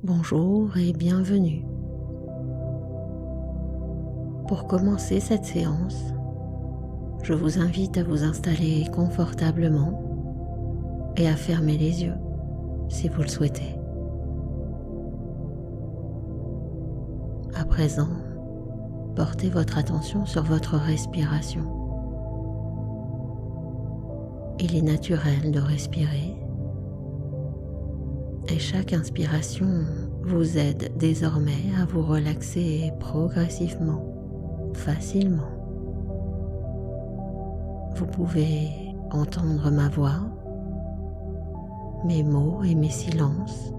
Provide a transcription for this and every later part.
Bonjour et bienvenue. Pour commencer cette séance, je vous invite à vous installer confortablement et à fermer les yeux si vous le souhaitez. À présent, portez votre attention sur votre respiration. Il est naturel de respirer et chaque inspiration vous aide désormais à vous relaxer progressivement, facilement. Vous pouvez entendre ma voix, mes mots et mes silences,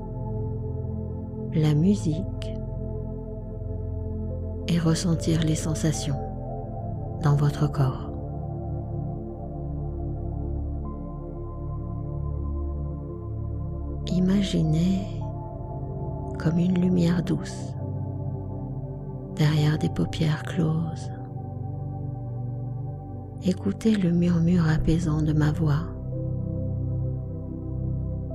la musique et ressentir les sensations dans votre corps. Imaginez comme une lumière douce derrière des paupières closes. Écoutez le murmure apaisant de ma voix.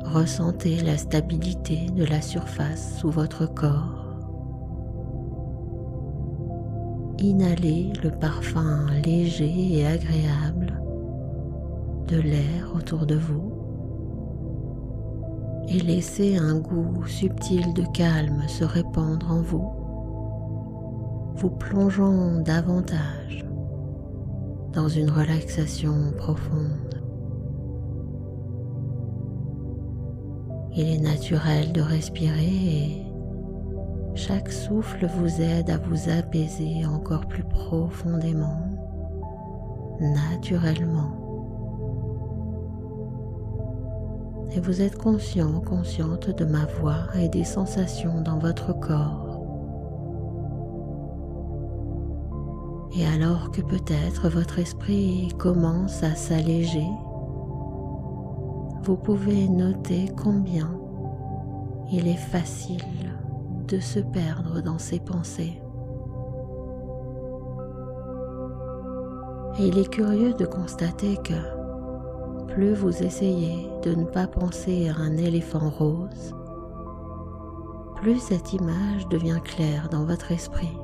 Ressentez la stabilité de la surface sous votre corps. Inhalez le parfum léger et agréable de l'air autour de vous. Et laissez un goût subtil de calme se répandre en vous, vous plongeant davantage dans une relaxation profonde. Il est naturel de respirer et chaque souffle vous aide à vous apaiser encore plus profondément, naturellement. Et vous êtes conscient, consciente de ma voix et des sensations dans votre corps. Et alors que peut-être votre esprit commence à s'alléger, vous pouvez noter combien il est facile de se perdre dans ses pensées. Et il est curieux de constater que plus vous essayez de ne pas penser à un éléphant rose, plus cette image devient claire dans votre esprit.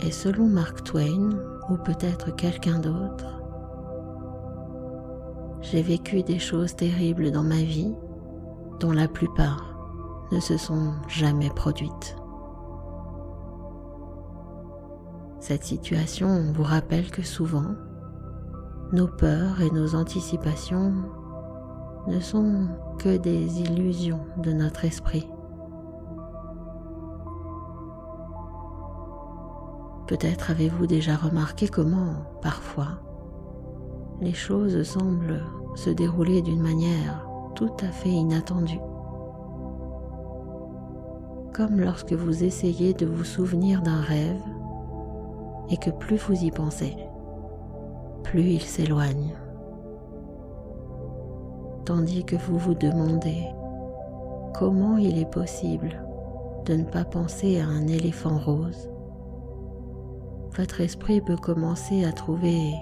Et selon Mark Twain, ou peut-être quelqu'un d'autre, j'ai vécu des choses terribles dans ma vie dont la plupart ne se sont jamais produites. Cette situation vous rappelle que souvent, nos peurs et nos anticipations ne sont que des illusions de notre esprit. Peut-être avez-vous déjà remarqué comment, parfois, les choses semblent se dérouler d'une manière tout à fait inattendue. Comme lorsque vous essayez de vous souvenir d'un rêve et que plus vous y pensez, plus il s'éloigne. Tandis que vous vous demandez comment il est possible de ne pas penser à un éléphant rose, votre esprit peut commencer à trouver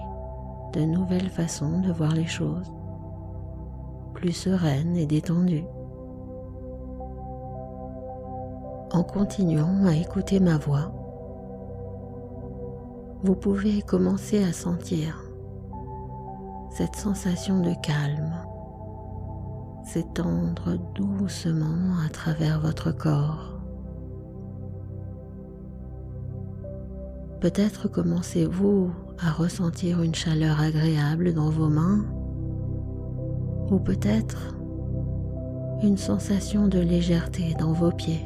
de nouvelles façons de voir les choses, plus sereines et détendues. En continuant à écouter ma voix, vous pouvez commencer à sentir cette sensation de calme s'étendre doucement à travers votre corps. Peut-être commencez-vous à ressentir une chaleur agréable dans vos mains, ou peut-être une sensation de légèreté dans vos pieds.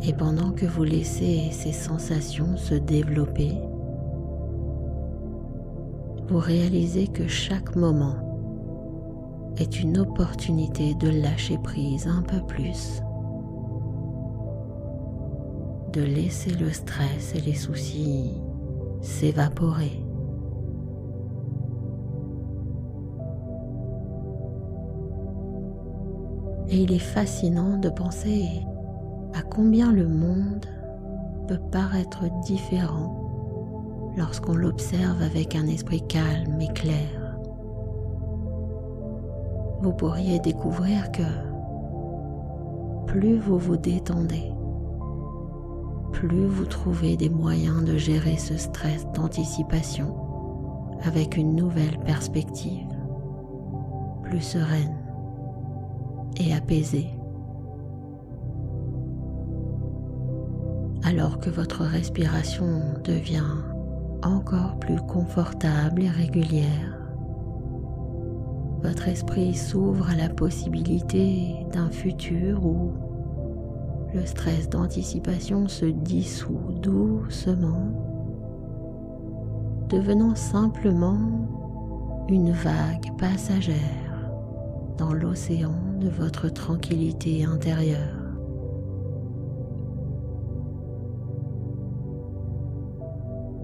Et pendant que vous laissez ces sensations se développer, vous réalisez que chaque moment est une opportunité de lâcher prise un peu plus, de laisser le stress et les soucis s'évaporer. Et il est fascinant de penser à combien le monde peut paraître différent lorsqu'on l'observe avec un esprit calme et clair. vous pourriez découvrir que plus vous vous détendez, plus vous trouvez des moyens de gérer ce stress d'anticipation avec une nouvelle perspective, plus sereine et apaisée. Alors que votre respiration devient encore plus confortable et régulière, votre esprit s'ouvre à la possibilité d'un futur où le stress d'anticipation se dissout doucement, devenant simplement une vague passagère dans l'océan de votre tranquillité intérieure.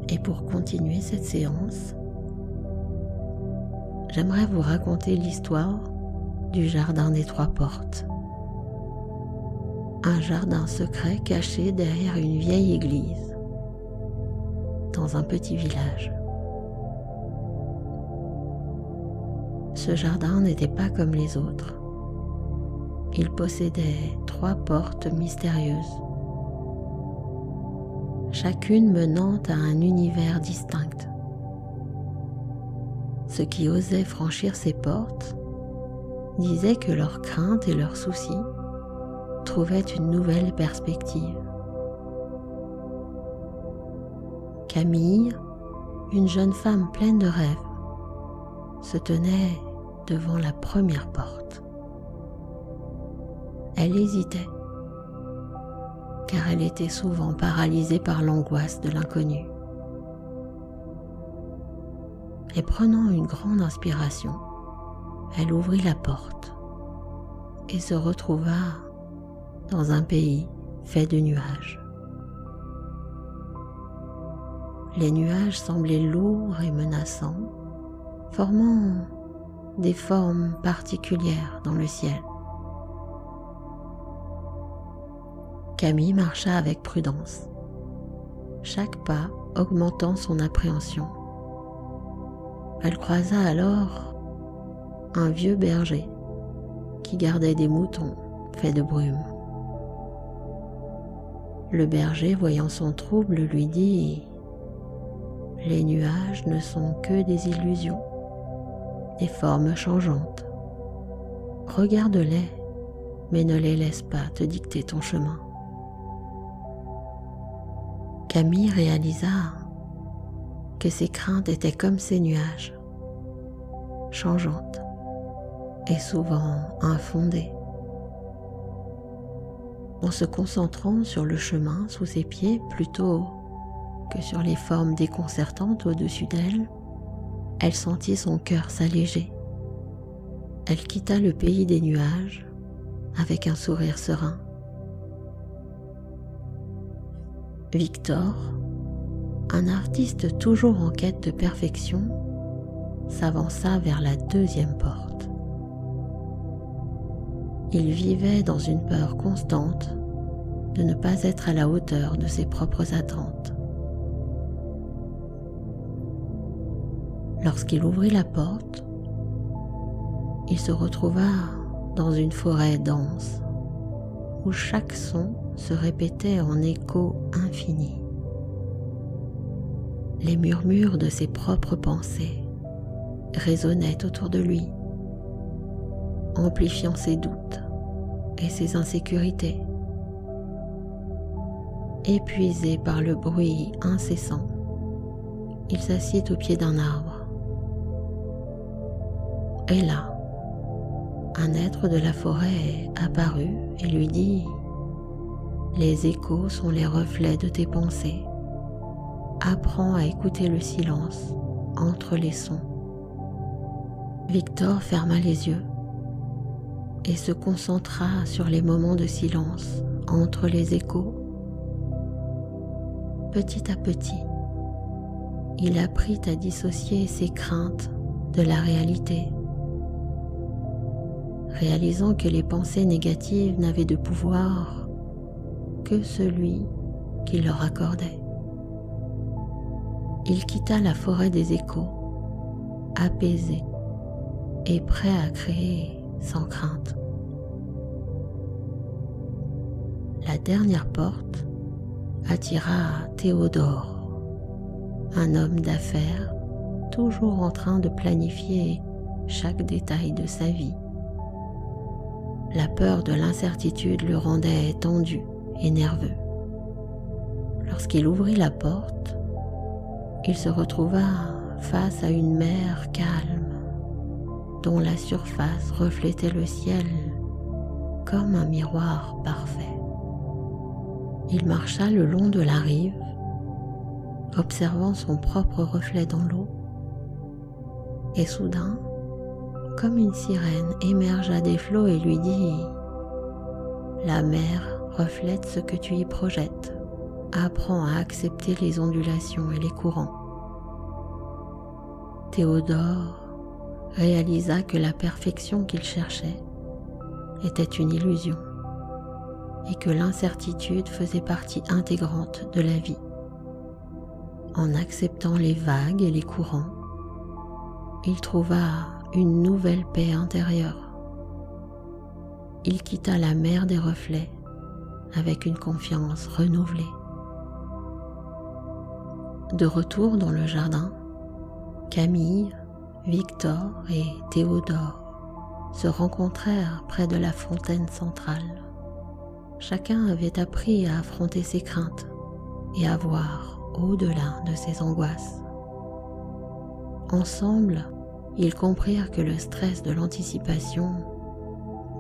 Et pour continuer cette séance, j'aimerais vous raconter l'histoire du jardin des 3 portes. Un jardin secret caché derrière une vieille église, dans un petit village. Ce jardin n'était pas comme les autres. Il possédait 3 portes mystérieuses, chacune menant à un univers distinct. Ceux qui osaient franchir ces portes disaient que leurs craintes et leurs soucis trouvaient une nouvelle perspective. Camille, une jeune femme pleine de rêves, se tenait devant la première porte. Elle hésitait, car elle était souvent paralysée par l'angoisse de l'inconnu. Et prenant une grande inspiration, elle ouvrit la porte et se retrouva dans un pays fait de nuages. Les nuages semblaient lourds et menaçants, formant des formes particulières dans le ciel. Camille marcha avec prudence, chaque pas augmentant son appréhension. Elle croisa alors un vieux berger qui gardait des moutons faits de brume. Le berger, voyant son trouble, lui dit : « Les nuages ne sont que des illusions, des formes changeantes. Regarde-les, mais ne les laisse pas te dicter ton chemin. » Camille réalisa que ses craintes étaient comme ces nuages, changeantes et souvent infondées. En se concentrant sur le chemin sous ses pieds plutôt que sur les formes déconcertantes au-dessus d'elle, elle sentit son cœur s'alléger. Elle quitta le pays des nuages avec un sourire serein. Victor, un artiste toujours en quête de perfection, s'avança vers la 2e porte. Il vivait dans une peur constante de ne pas être à la hauteur de ses propres attentes. Lorsqu'il ouvrit la porte, il se retrouva dans une forêt dense où chaque son se répétait en écho infini. Les murmures de ses propres pensées résonnaient autour de lui, amplifiant ses doutes et ses insécurités. Épuisé par le bruit incessant, il s'assit au pied d'un arbre. Et là, un être de la forêt apparut et lui dit : « Les échos sont les reflets de tes pensées. Apprends à écouter le silence entre les sons. » Victor ferma les yeux et se concentra sur les moments de silence entre les échos. Petit à petit, il apprit à dissocier ses craintes de la réalité, réalisant que les pensées négatives n'avaient de pouvoir que celui qui leur accordait. Il quitta la forêt des échos, apaisé et prêt à créer sans crainte. La dernière porte attira Théodore, un homme d'affaires toujours en train de planifier chaque détail de sa vie. La peur de l'incertitude le rendait tendu et nerveux. Lorsqu'il ouvrit la porte, il se retrouva face à une mer calme, dont la surface reflétait le ciel comme un miroir parfait. Il marcha le long de la rive, observant son propre reflet dans l'eau, et soudain, comme une sirène émergea des flots et lui dit « La mer reflète ce que tu y projettes. Apprends à accepter les ondulations et les courants. » Théodore réalisa que la perfection qu'il cherchait était une illusion et que l'incertitude faisait partie intégrante de la vie. En acceptant les vagues et les courants, il trouva une nouvelle paix intérieure. Il quitta la mer des reflets avec une confiance renouvelée. De retour dans le jardin, Camille, Victor et Théodore se rencontrèrent près de la fontaine centrale. Chacun avait appris à affronter ses craintes et à voir au-delà de ses angoisses. Ensemble, ils comprirent que le stress de l'anticipation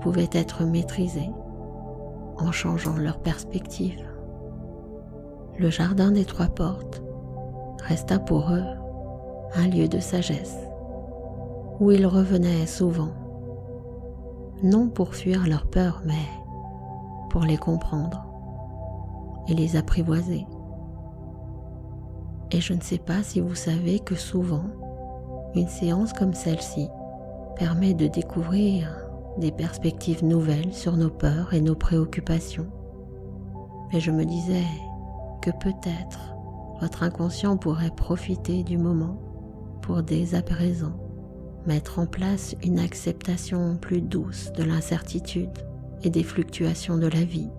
pouvait être maîtrisé en changeant leur perspective. Le jardin des Trois Portes resta pour eux un lieu de sagesse où ils revenaient souvent, non pour fuir leurs peurs, mais pour les comprendre et les apprivoiser. Et je ne sais pas si vous savez que souvent, une séance comme celle-ci permet de découvrir des perspectives nouvelles sur nos peurs et nos préoccupations. Et je me disais que peut-être votre inconscient pourrait profiter du moment pour dès à présent mettre en place une acceptation plus douce de l'incertitude et des fluctuations de la vie,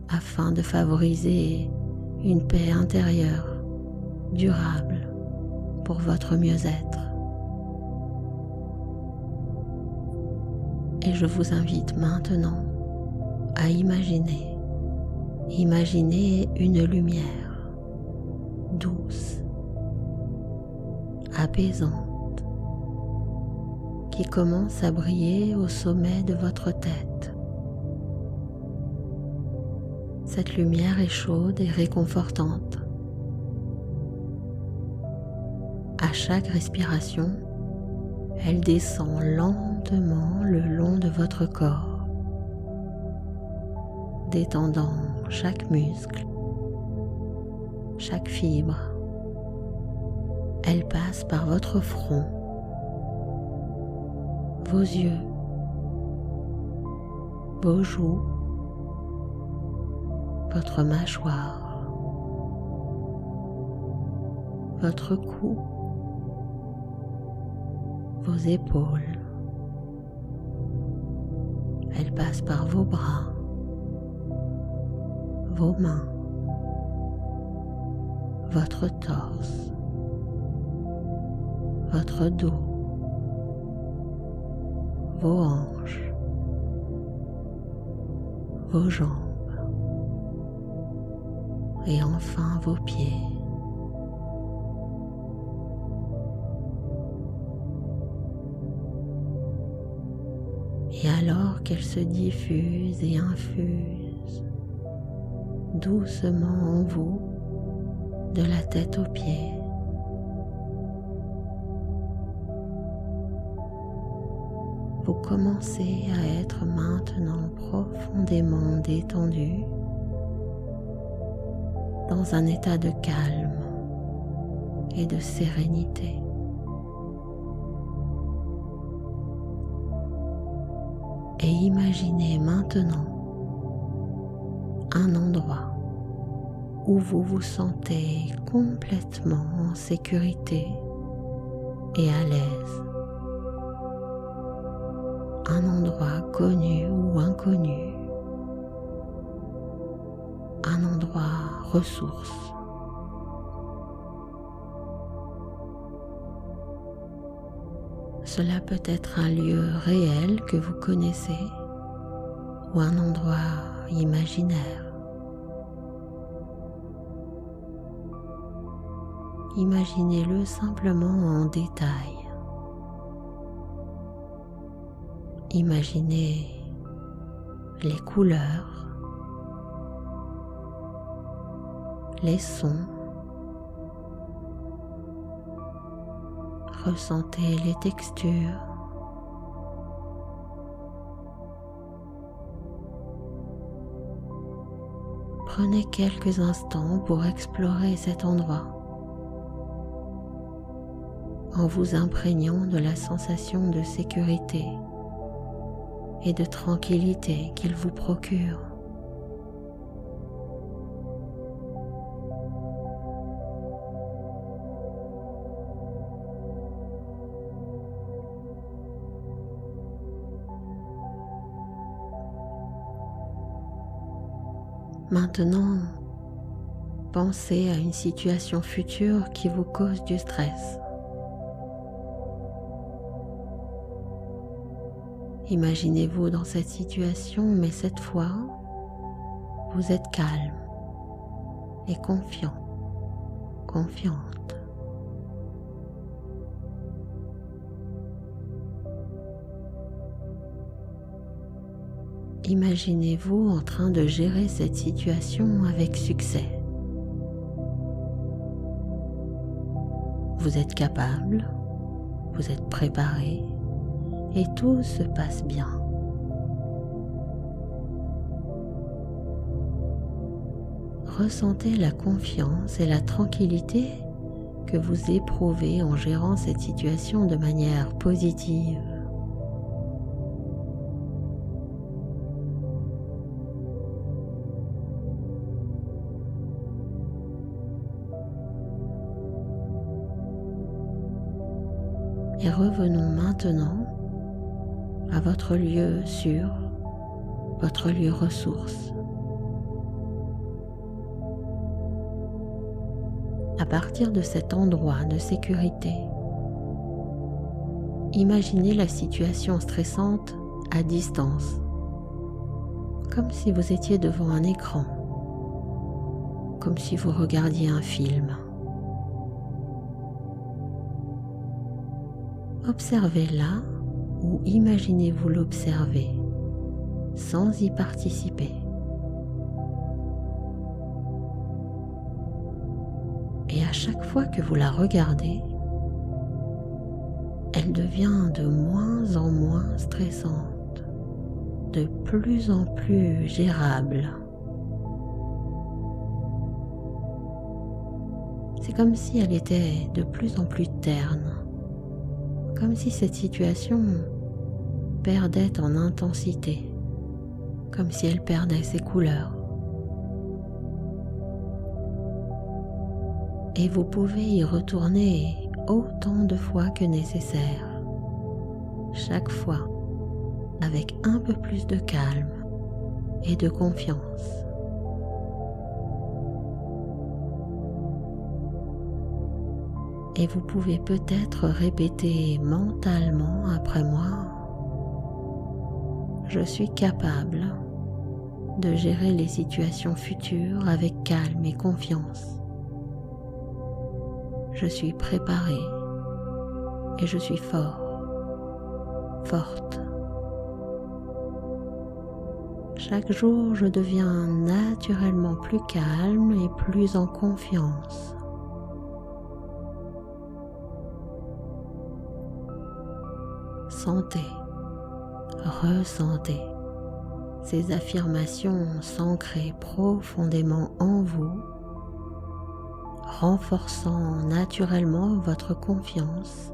afin de favoriser une paix intérieure durable pour votre mieux-être. Et je vous invite maintenant à imaginer une lumière douce, apaisante, qui commence à briller au sommet de votre tête. Cette lumière est chaude et réconfortante. À chaque respiration, elle descend lentement le long de votre corps, détendant chaque muscle, chaque fibre. Elle passe par votre front, vos yeux, vos joues, votre mâchoire, votre cou, vos épaules. Elle passe par vos bras, vos mains, votre torse, votre dos, vos hanches, vos jambes et enfin vos pieds. Et alors qu'elle se diffuse et infuse doucement en vous, de la tête aux pieds, vous commencez à être maintenant profondément détendu dans un état de calme et de sérénité. Et imaginez maintenant un endroit où vous vous sentez complètement en sécurité et à l'aise. un endroit connu ou inconnu, un endroit ressource. Cela peut être un lieu réel que vous connaissez ou un endroit imaginaire. Imaginez-le simplement en détail. Imaginez les couleurs, les sons, ressentez les textures. Prenez quelques instants pour explorer cet endroit en vous imprégnant de la sensation de sécurité et de tranquillité qu'il vous procure. Maintenant, pensez à une situation future qui vous cause du stress. Imaginez-vous dans cette situation, mais cette fois, vous êtes calme et confiant, confiante. Imaginez-vous en train de gérer cette situation avec succès. Vous êtes capable, vous êtes préparé et tout se passe bien. Ressentez la confiance et la tranquillité que vous éprouvez en gérant cette situation de manière positive. Et revenons maintenant à votre lieu sûr, votre lieu ressource. À partir de cet endroit de sécurité, imaginez la situation stressante à distance, comme si vous étiez devant un écran, comme si vous regardiez un film. Observez-la ou imaginez-vous l'observer sans y participer. Et à chaque fois que vous la regardez, elle devient de moins en moins stressante, de plus en plus gérable. C'est comme si elle était de plus en plus terne, comme si cette situation perdait en intensité, comme si elle perdait ses couleurs. Et vous pouvez y retourner autant de fois que nécessaire, chaque fois avec un peu plus de calme et de confiance. Et vous pouvez peut-être répéter mentalement après moi: je suis capable de gérer les situations futures avec calme et confiance. Je suis préparé et je suis fort, forte. Chaque jour, je deviens naturellement plus calme et plus en confiance. Sentez, ressentez ces affirmations s'ancrer profondément en vous, renforçant naturellement votre confiance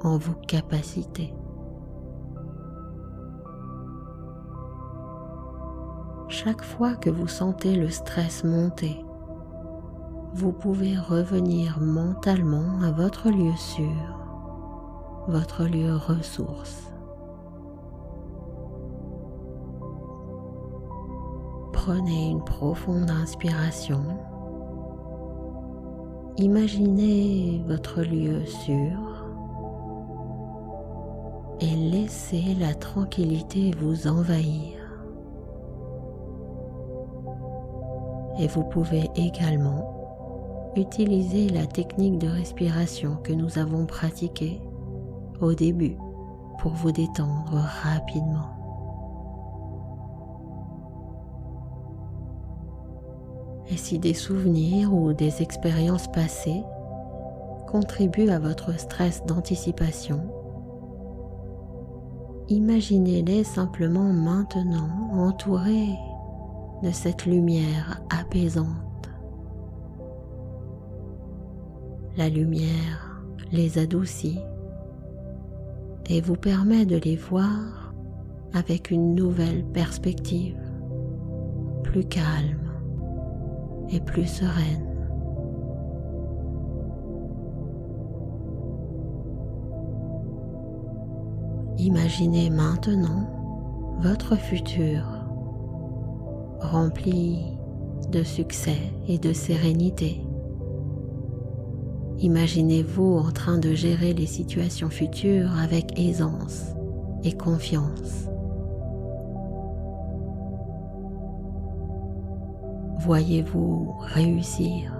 en vos capacités. Chaque fois que vous sentez le stress monter, vous pouvez revenir mentalement à votre lieu sûr, votre lieu ressource. Prenez une profonde inspiration. Imaginez votre lieu sûr et laissez la tranquillité vous envahir. Et vous pouvez également utiliser la technique de respiration que nous avons pratiquée au début pour vous détendre rapidement. Et si des souvenirs ou des expériences passées contribuent à votre stress d'anticipation, imaginez-les simplement maintenant entourés de cette lumière apaisante. La lumière les adoucit et vous permet de les voir avec une nouvelle perspective, plus calme et plus sereine. Imaginez maintenant votre futur rempli de succès et de sérénité. Imaginez-vous en train de gérer les situations futures avec aisance et confiance. Voyez-vous réussir,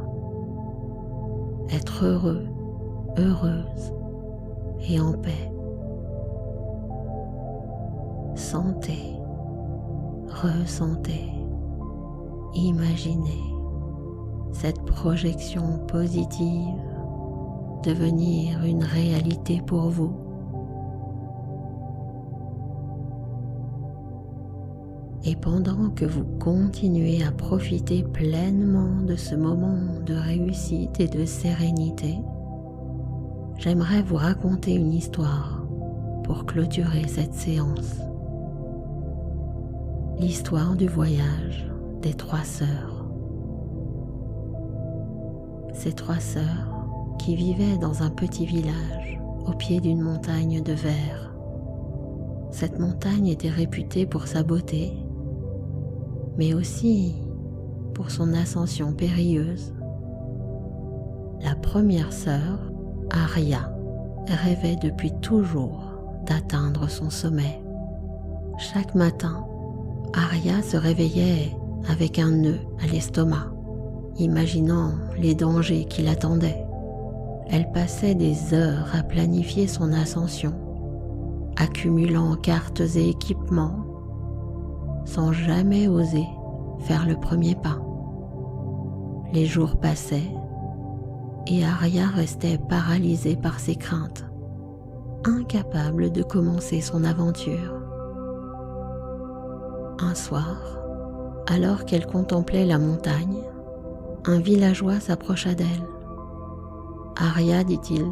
être heureux, heureuse et en paix. Sentez, ressentez, imaginez cette projection positive devenir une réalité pour vous. Et pendant que vous continuez à profiter pleinement de ce moment de réussite et de sérénité, j'aimerais vous raconter une histoire pour clôturer cette séance. L'histoire du voyage des 3 sœurs. Ces 3 sœurs qui vivaient dans un petit village au pied d'une montagne de verre. Cette montagne était réputée pour sa beauté, mais aussi pour son ascension périlleuse. La première sœur, Arya, rêvait depuis toujours d'atteindre son sommet. Chaque matin, Arya se réveillait avec un nœud à l'estomac, imaginant les dangers qui l'attendaient. Elle passait des heures à planifier son ascension, accumulant cartes et équipements, sans jamais oser faire le premier pas. Les jours passaient et Arya restait paralysée par ses craintes, incapable de commencer son aventure. Un soir, alors qu'elle contemplait la montagne, un villageois s'approcha d'elle. « Arya, dit-il,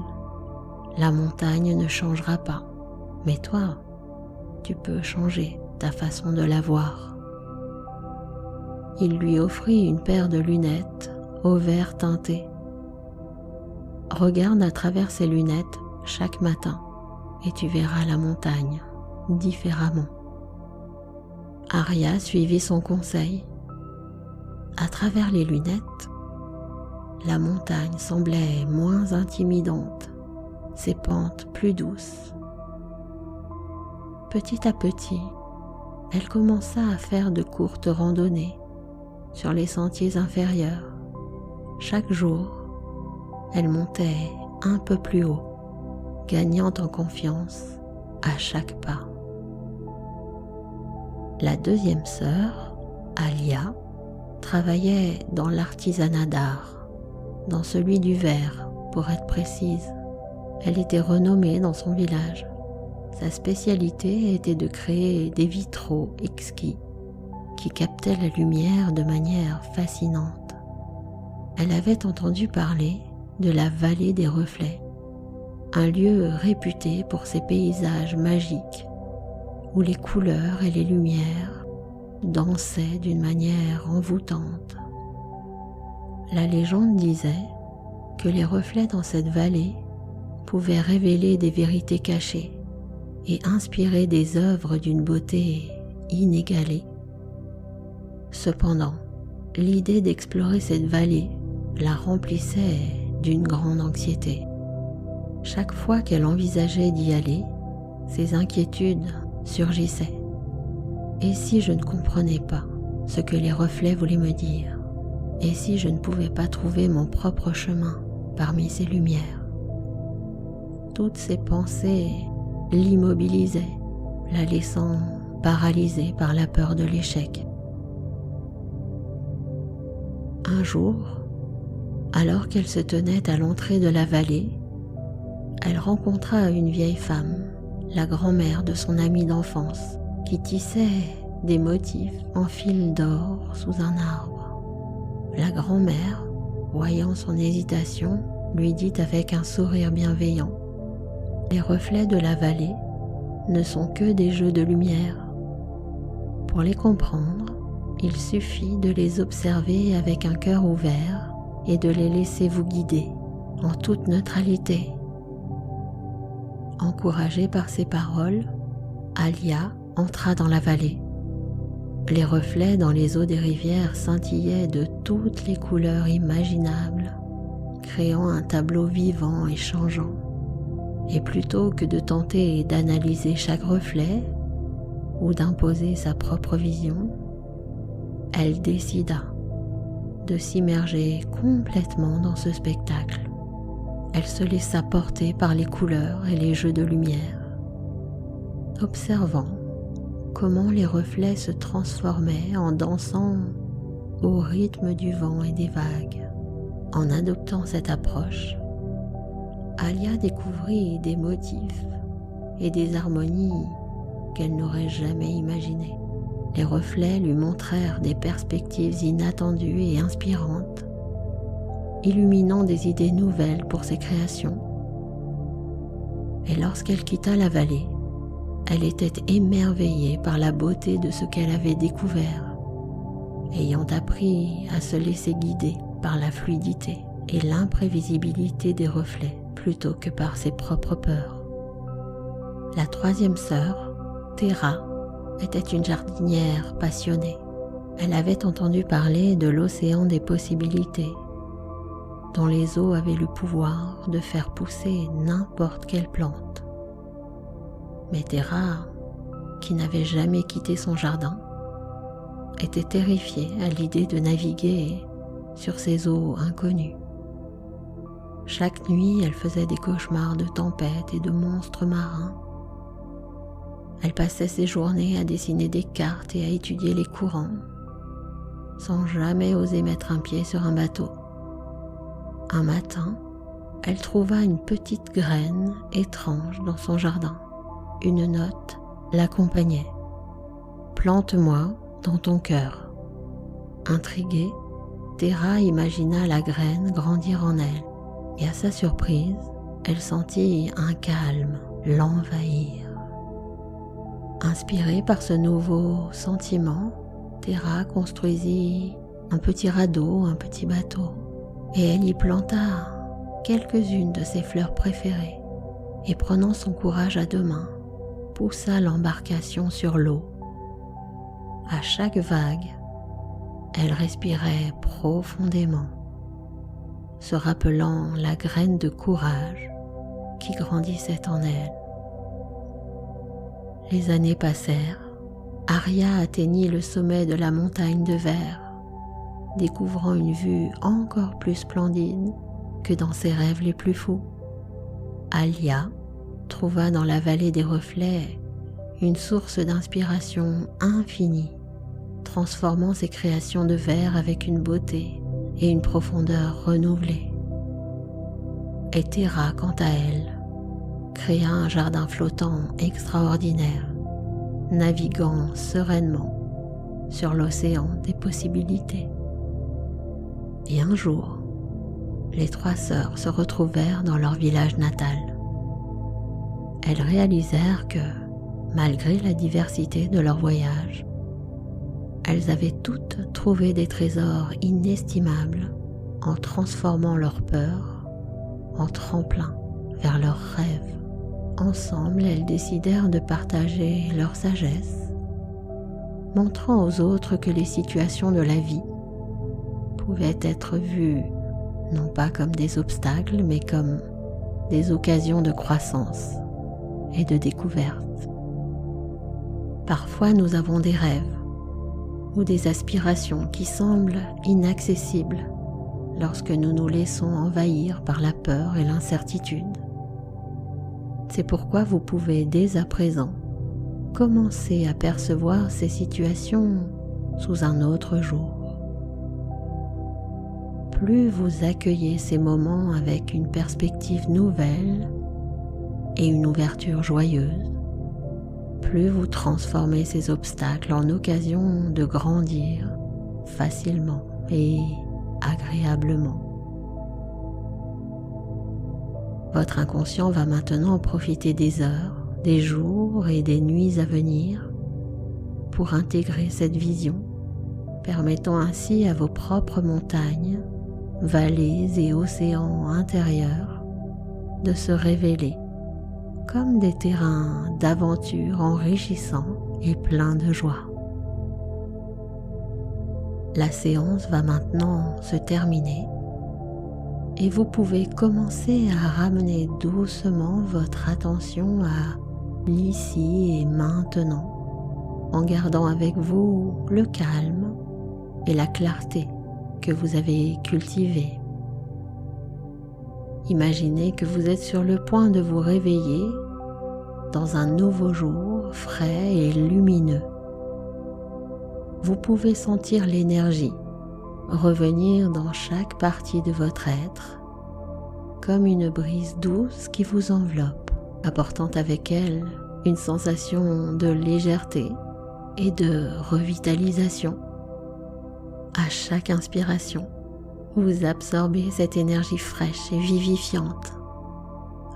la montagne ne changera pas, mais toi, tu peux changer ta façon de la voir. » Il lui offrit une paire de lunettes au verre teinté. « Regarde à travers ces lunettes chaque matin et tu verras la montagne différemment. » Arya suivit son conseil. À travers les lunettes, la montagne semblait moins intimidante, ses pentes plus douces. Petit à petit, elle commença à faire de courtes randonnées sur les sentiers inférieurs. Chaque jour, elle montait un peu plus haut, gagnant en confiance à chaque pas. La deuxième sœur, Alia, travaillait dans l'artisanat d'art, dans celui du verre pour être précise. Elle était renommée dans son village. Sa spécialité était de créer des vitraux exquis qui captaient la lumière de manière fascinante. Elle avait entendu parler de la vallée des reflets, un lieu réputé pour ses paysages magiques où les couleurs et les lumières dansaient d'une manière envoûtante. La légende disait que les reflets dans cette vallée pouvaient révéler des vérités cachées et inspirer des œuvres d'une beauté inégalée. Cependant, l'idée d'explorer cette vallée la remplissait d'une grande anxiété. Chaque fois qu'elle envisageait d'y aller, ses inquiétudes surgissaient. Et si je ne comprenais pas ce que les reflets voulaient me dire? Et si je ne pouvais pas trouver mon propre chemin parmi ces lumières? Toutes ces pensées l'immobilisaient, la laissant paralysée par la peur de l'échec. Un jour, alors qu'elle se tenait à l'entrée de la vallée, elle rencontra une vieille femme, la grand-mère de son amie d'enfance, qui tissait des motifs en fil d'or sous un arbre. La grand-mère, voyant son hésitation, lui dit avec un sourire bienveillant: « Les reflets de la vallée ne sont que des jeux de lumière. Pour les comprendre, il suffit de les observer avec un cœur ouvert et de les laisser vous guider en toute neutralité. » Encouragée par ces paroles, Alia entra dans la vallée. Les reflets dans les eaux des rivières scintillaient de toutes les couleurs imaginables, créant un tableau vivant et changeant. Et plutôt que de tenter d'analyser chaque reflet ou d'imposer sa propre vision, elle décida de s'immerger complètement dans ce spectacle. Elle se laissa porter par les couleurs et les jeux de lumière, observant comment les reflets se transformaient en dansant au rythme du vent et des vagues. En adoptant cette approche, Alia découvrit des motifs et des harmonies qu'elle n'aurait jamais imaginées. Les reflets lui montrèrent des perspectives inattendues et inspirantes, illuminant des idées nouvelles pour ses créations. Et lorsqu'elle quitta la vallée, elle était émerveillée par la beauté de ce qu'elle avait découvert, ayant appris à se laisser guider par la fluidité et l'imprévisibilité des reflets plutôt que par ses propres peurs. La troisième sœur, Terra, était une jardinière passionnée. Elle avait entendu parler de l'océan des possibilités, dont les eaux avaient le pouvoir de faire pousser n'importe quelle plante. Mais Terra, qui n'avait jamais quitté son jardin, était terrifiée à l'idée de naviguer sur ces eaux inconnues. Chaque nuit, elle faisait des cauchemars de tempêtes et de monstres marins. Elle passait ses journées à dessiner des cartes et à étudier les courants, sans jamais oser mettre un pied sur un bateau. Un matin, elle trouva une petite graine étrange dans son jardin. Une note l'accompagnait. « Plante-moi dans ton cœur. » Intriguée, Terra imagina la graine grandir en elle, et à sa surprise, elle sentit un calme l'envahir. Inspirée par ce nouveau sentiment, Terra construisit un petit radeau, un petit bateau, et elle y planta quelques-unes de ses fleurs préférées, et prenant son courage à deux mains, poussa l'embarcation sur l'eau. À chaque vague, elle respirait profondément, se rappelant la graine de courage qui grandissait en elle. Les années passèrent. Aria atteignit le sommet de la montagne de verre, découvrant une vue encore plus splendide que dans ses rêves les plus fous. Alia trouva dans la vallée des reflets une source d'inspiration infinie, transformant ses créations de verre avec une beauté et une profondeur renouvelées. Et Terra, quant à elle, créa un jardin flottant extraordinaire, naviguant sereinement sur l'océan des possibilités. Et un jour, les trois sœurs se retrouvèrent dans leur village natal. Elles réalisèrent que, malgré la diversité de leur voyage, elles avaient toutes trouvé des trésors inestimables en transformant leurs peurs en tremplin vers leurs rêves. Ensemble, elles décidèrent de partager leur sagesse montrant aux autres que les situations de la vie pouvaient être vues non pas comme des obstacles, mais comme des occasions de croissance et de découverte. Parfois, nous avons des rêves ou des aspirations qui semblent inaccessibles lorsque nous nous laissons envahir par la peur et l'incertitude. C'est pourquoi vous pouvez dès à présent commencer à percevoir ces situations sous un autre jour. Plus vous accueillez ces moments avec une perspective nouvelle et une ouverture joyeuse, plus vous transformez ces obstacles en occasion de grandir facilement et agréablement. Votre inconscient va maintenant profiter des heures, des jours et des nuits à venir pour intégrer cette vision, permettant ainsi à vos propres montagnes, vallées et océans intérieurs de se révéler comme des terrains d'aventure enrichissants et pleins de joie. La séance va maintenant se terminer et vous pouvez commencer à ramener doucement votre attention à l'ici et maintenant, en gardant avec vous le calme et la clarté que vous avez cultivée. Imaginez que vous êtes sur le point de vous réveiller dans un nouveau jour frais et lumineux. Vous pouvez sentir l'énergie revenir dans chaque partie de votre être, comme une brise douce qui vous enveloppe, apportant avec elle une sensation de légèreté et de revitalisation. À chaque inspiration, vous absorbez cette énergie fraîche et vivifiante.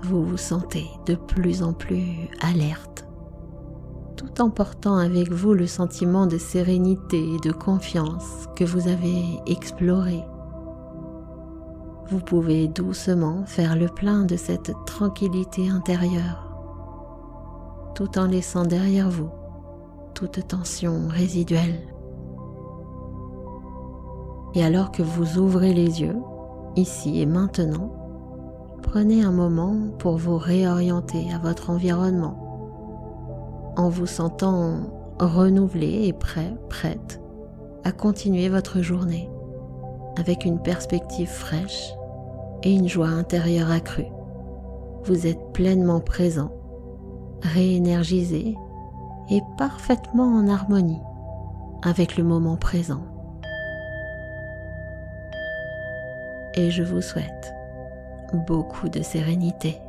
Vous vous sentez de plus en plus alerte, tout en portant avec vous le sentiment de sérénité et de confiance que vous avez exploré. Vous pouvez doucement faire le plein de cette tranquillité intérieure, tout en laissant derrière vous toute tension résiduelle. Et alors que vous ouvrez les yeux, ici et maintenant, prenez un moment pour vous réorienter à votre environnement, en vous sentant renouvelé et prête à continuer votre journée avec une perspective fraîche et une joie intérieure accrue. Vous êtes pleinement présent, réénergisé et parfaitement en harmonie avec le moment présent. Et je vous souhaite beaucoup de sérénité.